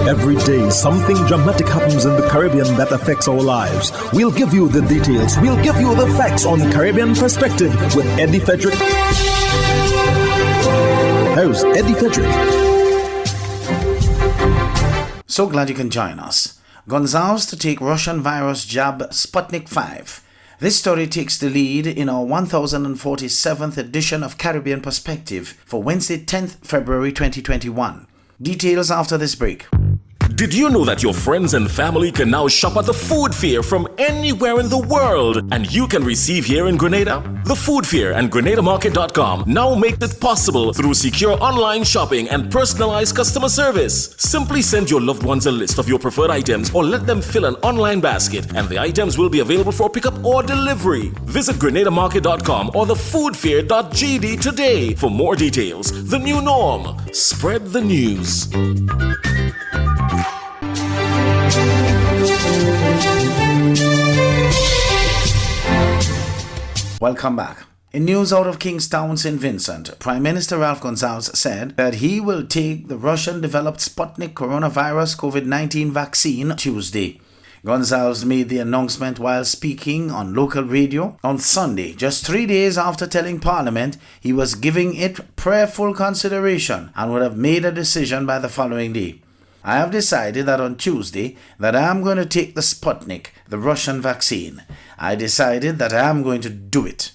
Every day, something dramatic happens in the Caribbean that affects our lives. We'll give you the details. We'll give you the facts on Caribbean Perspective with Eddie Frederick. Host Eddie Frederick. So glad you can join us. Gonsalves to take Russian Virus Jab Sputnik 5. This story takes the lead in our 1047th edition of Caribbean Perspective for Wednesday, 10th February 2021. Details after this break. Did you know that your friends and family can now shop at the food fair from anywhere in the world and you can receive here in Grenada? The food fair and GrenadaMarket.com now make it possible through secure online shopping and personalized customer service. Simply send your loved ones a list of your preferred items or let them fill an online basket and the items will be available for pickup or delivery. Visit GrenadaMarket.com or thefoodfair.gd today for more details. The new norm. Spread the news. Welcome back. In news out of Kingstown, St. Vincent, Prime Minister Ralph Gonsalves said that he will take the Russian-developed Sputnik coronavirus COVID-19 vaccine Tuesday. Gonsalves made the announcement while speaking on local radio on Sunday, just 3 days after telling Parliament he was giving it prayerful consideration and would have made a decision by the following day. I have decided that on Tuesday that I am going to take the Sputnik, the Russian vaccine. I decided that I am going to do it.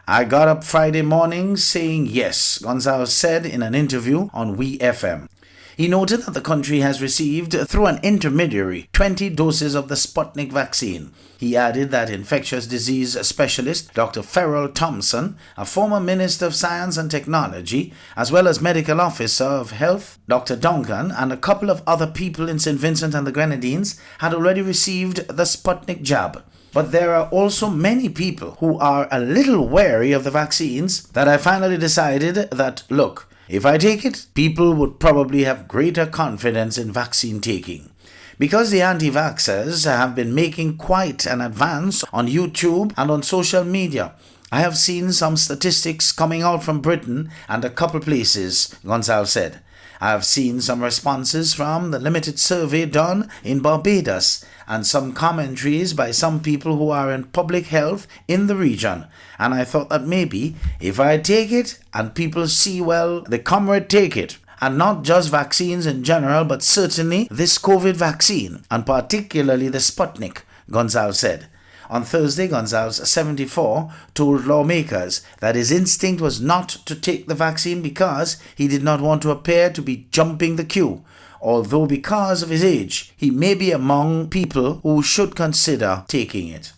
I got up Friday morning saying yes, Gonsalves said in an interview on WeFM. He noted that the country has received, through an intermediary, 20 doses of the Sputnik vaccine. He added that infectious disease specialist Dr. Farrell Thompson, a former Minister of Science and Technology, as well as Medical Officer of Health, Dr. Duncan, and a couple of other people in St. Vincent and the Grenadines had already received the Sputnik jab. But there are also many people who are a little wary of the vaccines that I finally decided that, look, if I take it, people would probably have greater confidence in vaccine taking. Because the anti-vaxxers have been making quite an advance on YouTube and on social media, I have seen some statistics coming out from Britain and a couple places, Gonsalves said. I have seen some responses from the limited survey done in Barbados and some commentaries by some people who are in public health in the region. And I thought that maybe if I take it and people see, well, the comrade take it, and not just vaccines in general, but certainly this COVID vaccine, and particularly the Sputnik, Gonsalves said. On Thursday, Gonsalves, 74, told lawmakers that his instinct was not to take the vaccine because he did not want to appear to be jumping the queue, although because of his age, he may be among people who should consider taking it.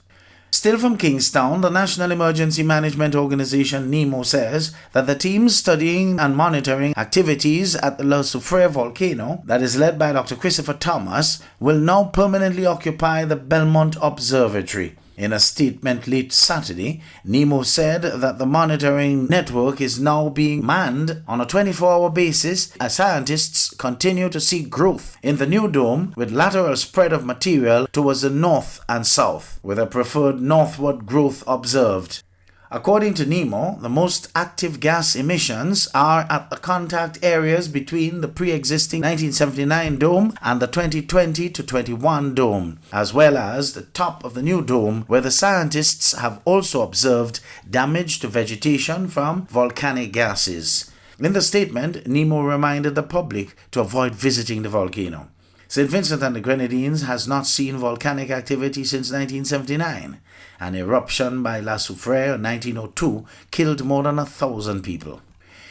Still from Kingstown, the National Emergency Management Organization NEMO says that the team studying and monitoring activities at the Lucia volcano that is led by Dr. Christopher Thomas will now permanently occupy the Belmont Observatory. In a statement late Saturday, NEMO said that the monitoring network is now being manned on a 24-hour basis as scientists continue to see growth in the new dome with lateral spread of material towards the north and south, with a preferred northward growth observed. According to NEMO, the most active gas emissions are at the contact areas between the pre-existing 1979 dome and the 2020-21 dome, as well as the top of the new dome, where the scientists have also observed damage to vegetation from volcanic gases. In the statement, NEMO reminded the public to avoid visiting the volcano. St. Vincent and the Grenadines has not seen volcanic activity since 1979. An eruption by La Soufrière in 1902 killed more than 1,000 people.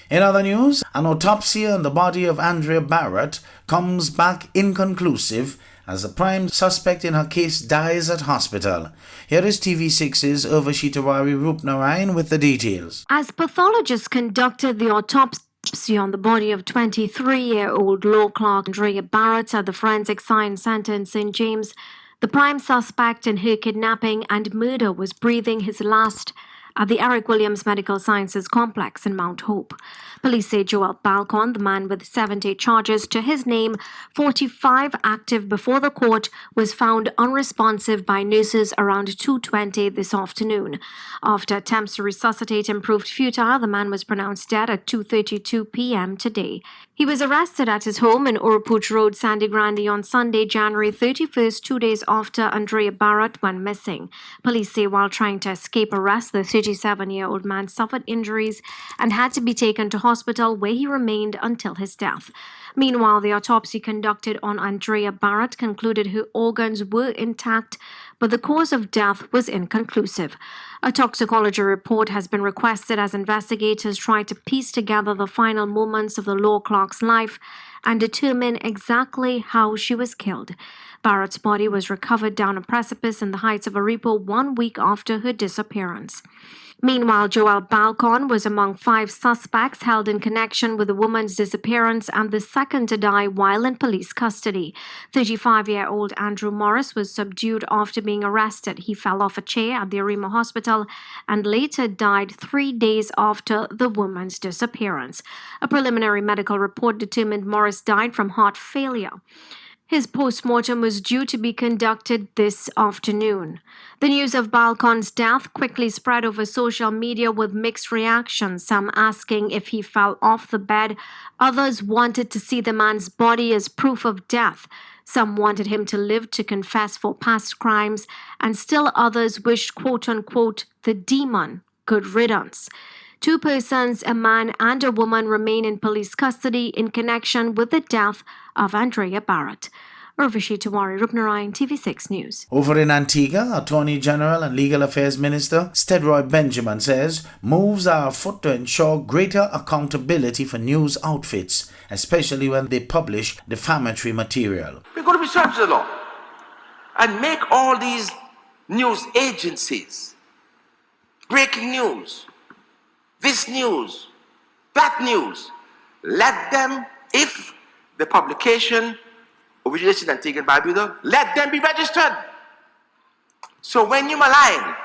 In other news, an autopsy on the body of Andrea Barrett comes back inconclusive as the prime suspect in her case dies at hospital. Here is TV6's Urvashitawari Rupnarayan with the details. As pathologists conducted the autopsy on the body of 23-year-old law clerk Andrea Barrett at the Forensic Science Center in St. James, the prime suspect in her kidnapping and murder was breathing his last at the Eric Williams Medical Sciences Complex in Mount Hope. Police say Joel Balcon, the man with 70 charges to his name, 45 active before the court, was found unresponsive by nurses around 2:20 this afternoon. After attempts to resuscitate him proved futile, the man was pronounced dead at 2:32 p.m. today. He was arrested at his home in Uruput Road, Sandy Grande on Sunday, January 31st, 2 days after Andrea Barrett went missing. Police say while trying to escape arrest, the 37-year-old man suffered injuries and had to be taken to hospital where he remained until his death. Meanwhile, the autopsy conducted on Andrea Barrett concluded her organs were intact, but the cause of death was inconclusive. A toxicology report has been requested as investigators try to piece together the final moments of the law clerk's life and determine exactly how she was killed. Barrett's body was recovered down a precipice in the heights of Aripo 1 week after her disappearance. Meanwhile, Joel Balcon was among 5 suspects held in connection with the woman's disappearance and the second to die while in police custody. 35-year-old Andrew Morris was subdued after being arrested. He fell off a chair at the Arima Hospital and later died 3 days after the woman's disappearance. A preliminary medical report determined Morris died from heart failure. His post-mortem was due to be conducted this afternoon. The news of Balcon's death quickly spread over social media with mixed reactions, some asking if he fell off the bed. Others wanted to see the man's body as proof of death. Some wanted him to live to confess for past crimes, and still others wished, quote-unquote, the demon good riddance. 2 persons, a man and a woman, remain in police custody in connection with the death of Andrea Barrett. Urvashi Tawari, Rupnarayan, TV6 News. Over in Antigua, Attorney General and Legal Affairs Minister Stedroy Benjamin says moves are afoot to ensure greater accountability for news outfits, especially when they publish defamatory material. We're going to research the law and make all these news agencies, breaking news, this news, that news, let them, if the publication originates in Antigua and Barbuda, let them be registered. So when you malign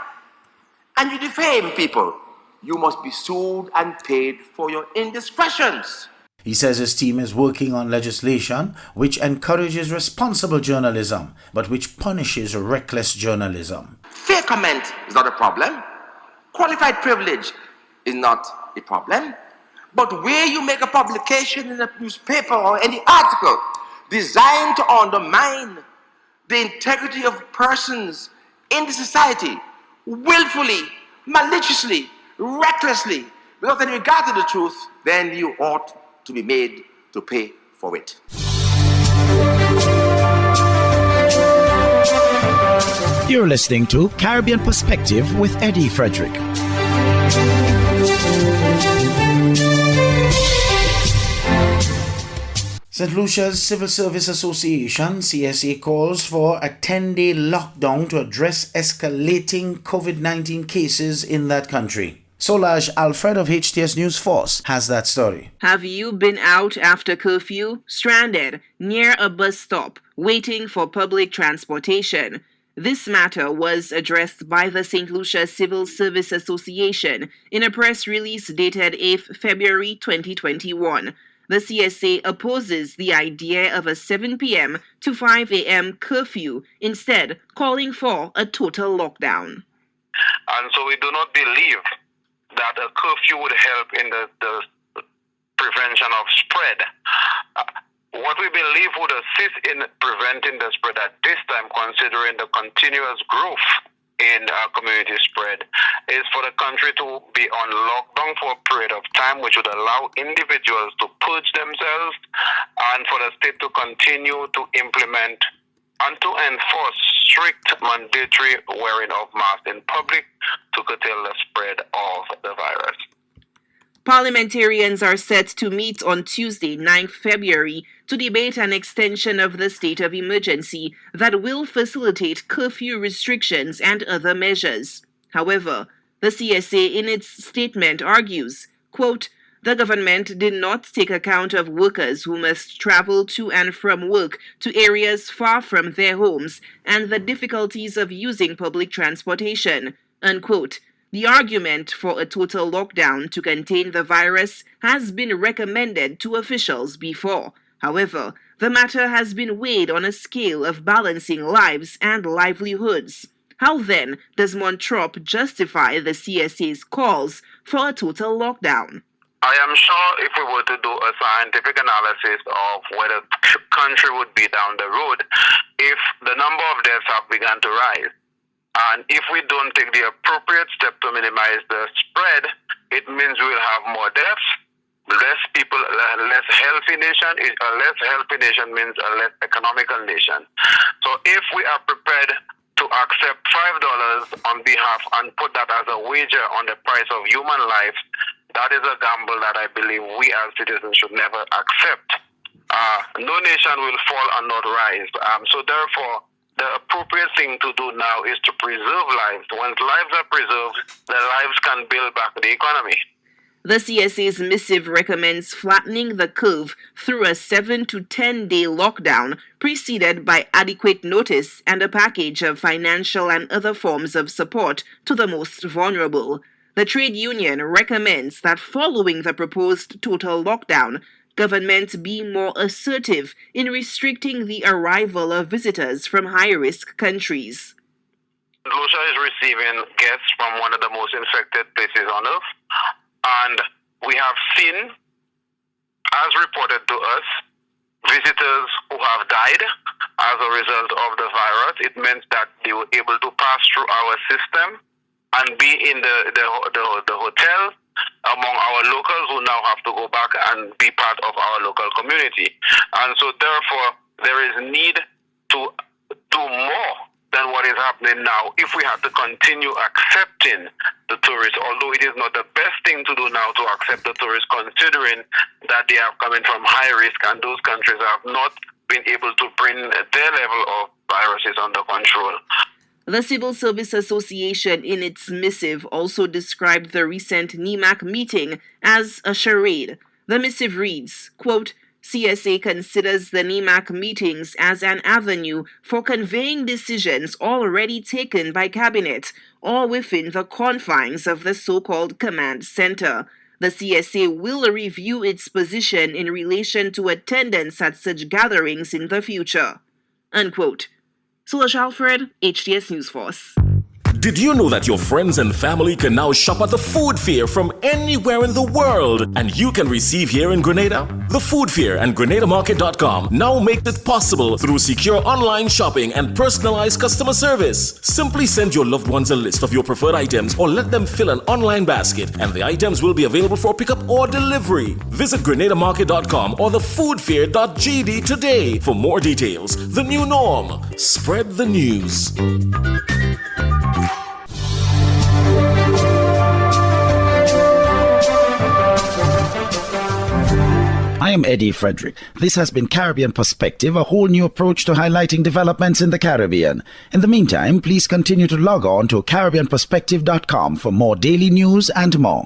and you defame people, you must be sued and paid for your indiscretions. He says his team is working on legislation which encourages responsible journalism, but which punishes reckless journalism. Fair comment is not a problem. Qualified privilege is not a problem. But where you make a publication in a newspaper or any article designed to undermine the integrity of persons in the society, willfully, maliciously, recklessly, without any regard to the truth, then you ought to be made to pay for it. You're listening to Caribbean Perspective with Eddie Frederick. St. Lucia's Civil Service Association, CSA, calls for a 10-day lockdown to address escalating COVID-19 cases in that country. Solage Alfred of HTS News Force has that story. Have you been out after curfew, stranded near a bus stop, waiting for public transportation? This matter was addressed by the St. Lucia Civil Service Association in a press release dated 8th February 2021. The CSA opposes the idea of a 7 p.m. to 5 a.m. curfew, instead calling for a total lockdown. And so we do not believe that a curfew would help in the prevention of spread. What we believe would assist in preventing the spread at this time, considering the continuous growth in community spread, is for the country to be on lockdown for a period of time, which would allow individuals to purge themselves, and for the state to continue to implement and to enforce strict mandatory wearing of masks in public to curtail the spread of the virus. Parliamentarians are set to meet on Tuesday, 9th February, to debate an extension of the state of emergency that will facilitate curfew restrictions and other measures. However, the CSA in its statement argues, quote, the government did not take account of workers who must travel to and from work to areas far from their homes and the difficulties of using public transportation, unquote. The argument for a total lockdown to contain the virus has been recommended to officials before. However, the matter has been weighed on a scale of balancing lives and livelihoods. How then does Montrop justify the CSA's calls for a total lockdown? I am sure if we were to do a scientific analysis of where the country would be down the road, if the number of deaths have begun to rise, and if we don't take the appropriate step to minimize the spread, it means we will have more deaths, less people, less healthy nation. A less healthy nation means a less economical nation. So if we are prepared to accept $5 on behalf and put that as a wager on the price of human life, that is a gamble that I believe we as citizens should never accept. No nation will fall and not rise. So therefore, the appropriate thing to do now is to preserve lives. Once lives are preserved, the lives can build back the economy. The CSA's missive recommends flattening the curve through a 7 to 10 day lockdown, preceded by adequate notice and a package of financial and other forms of support to the most vulnerable. The trade union recommends that following the proposed total lockdown, government be more assertive in restricting the arrival of visitors from high-risk countries. Lucia is receiving guests from one of the most infected places on earth, and we have seen, as reported to us, visitors who have died as a result of the virus. It meant that they were able to pass through our system and be in the hotel among our locals who now have to go back and be part of our local community. And so therefore, there is need to do more than what is happening now if we have to continue accepting the tourists, although it is not the best thing to do now to accept the tourists, considering that they are coming from high risk and those countries have not been able to bring their level of viruses under control. The Civil Service Association in its missive also described the recent NEMAC meeting as a charade. The missive reads, quote, CSA considers the NEMAC meetings as an avenue for conveying decisions already taken by Cabinet or within the confines of the so-called command center. The CSA will review its position in relation to attendance at such gatherings in the future. Unquote. Solange Alfred, HTS News Force. Did you know that your friends and family can now shop at the Food Fair from anywhere in the world, and you can receive here in Grenada? The Food Fair and GrenadaMarket.com now make it possible through secure online shopping and personalized customer service. Simply send your loved ones a list of your preferred items or let them fill an online basket, and the items will be available for pickup or delivery. Visit GrenadaMarket.com or thefoodfair.gd today for more details. The new norm. Spread the news. I am Eddie Frederick. This has been Caribbean Perspective, a whole new approach to highlighting developments in the Caribbean. In the meantime, please continue to log on to CaribbeanPerspective.com for more daily news and more.